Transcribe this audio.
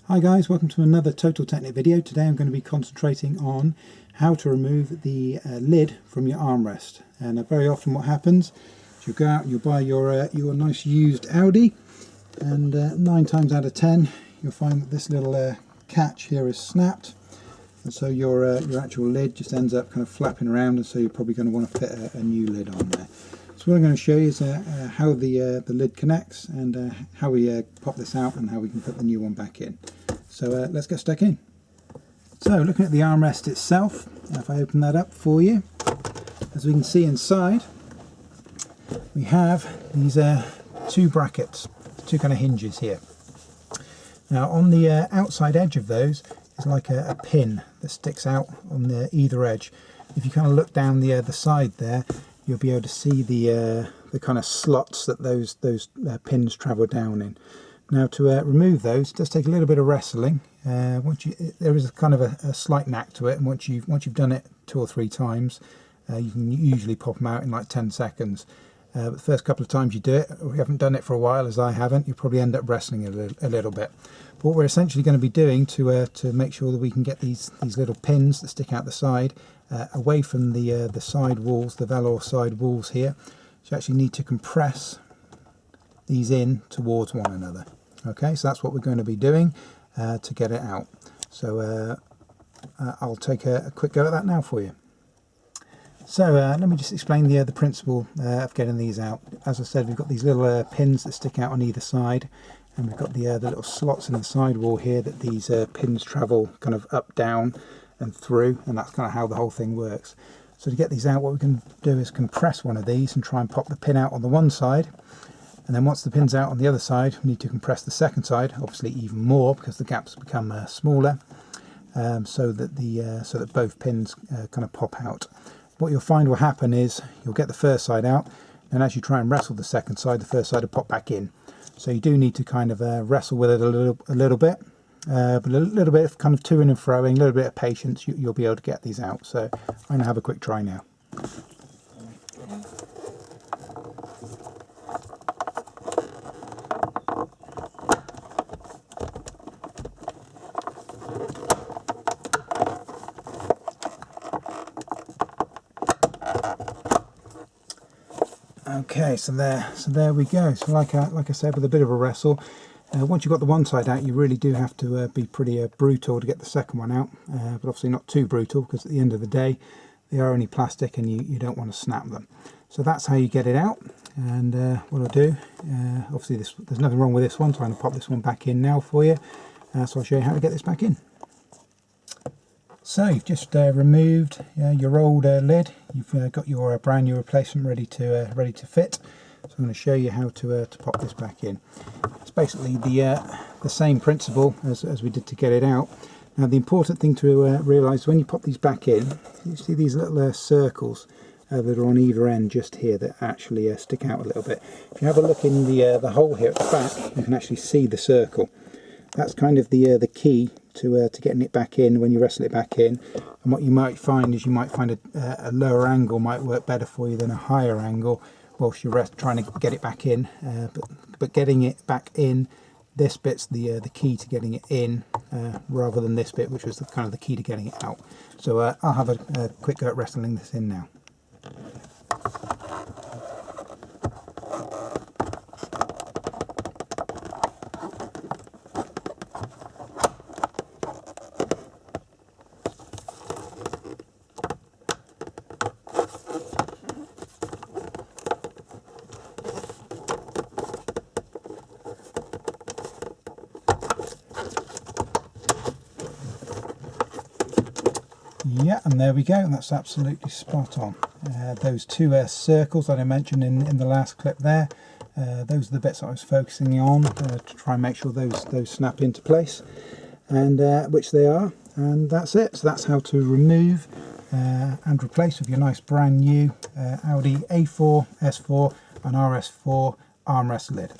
Hi guys, welcome to another Total Technik video. Today I'm going to be concentrating on how to remove the lid from your armrest. And very often what happens is you go out and you buy your nice used Audi, and 9 times out of 10 you'll find that this little catch here is snapped, and so your actual lid just ends up kind of flapping around, and so you're probably going to want to fit a new lid on there. So what I'm going to show you is how the lid connects, and how we pop this out and how we can put the new one back in. So let's get stuck in. So looking at the armrest itself, if I open that up for you, as we can see inside, we have these two brackets, two kind of hinges here. Now on the outside edge of those is like a pin that sticks out on either edge. If you kind of look down the side there, you'll be able to see the kind of slots that those pins travel down in. Now to remove those, it does take a little bit of wrestling. There is kind of a slight knack to it, and once you've done it 2 or 3 times, you can usually pop them out in like 10 seconds. But the first couple of times you do it, or you haven't done it for a while, as I haven't, you probably end up wrestling a little bit. But what we're essentially going to be doing to make sure that we can get these little pins that stick out the side away from the side walls, the velour side walls here, you actually need to compress these in towards one another. Okay, so that's what we're going to be doing to get it out. So I'll take a quick go at that now for you. So let me just explain the principle of getting these out. As I said, we've got these little pins that stick out on either side, and we've got the little slots in the side wall here that these pins travel kind of up, down and through, and that's kind of how the whole thing works. So to get these out, what we can do is compress one of these and try and pop the pin out on the one side. And then once the pin's out on the other side, we need to compress the second side, obviously even more because the gaps become smaller, so that both pins kind of pop out. What you'll find will happen is you'll get the first side out, and as you try and wrestle the second side, the first side will pop back in. So you do need to kind of wrestle with it a little bit, but a little bit of kind of toing and froing, a little bit of patience, you'll be able to get these out. So I'm going to have a quick try now. Okay, so there we go. So like I said, with a bit of a wrestle, once you've got the one side out, you really do have to be pretty brutal to get the second one out, but obviously not too brutal, because at the end of the day they are only plastic and you don't want to snap them. So that's how you get it out. And what I'll do, obviously there's nothing wrong with this one, so I'm going to pop this one back in now for you. So I'll show you how to get this back in. So you've just removed your old lid. You've got your brand new replacement ready to fit. So I'm going to show you how to pop this back in. It's basically the same principle as we did to get it out. Now the important thing to realise when you pop these back in, you see these little circles that are on either end just here that actually stick out a little bit. If you have a look in the hole here at the back, you can actually see the circle. That's kind of the key to getting it back in when you wrestle it back in. And what you might find is a lower angle might work better for you than a higher angle whilst you're trying to get it back in. But getting it back in, this bit's the key to getting it in, rather than this bit, which was kind of the key to getting it out. So I'll have a quick go at wrestling this in now. Yeah, and there we go, and that's absolutely spot on. Those two circles that I mentioned in the last clip there, those are the bits I was focusing on to try and make sure those snap into place, and which they are, and that's it. So that's how to remove and replace with your nice brand new Audi A4, S4 and RS4 armrest lid.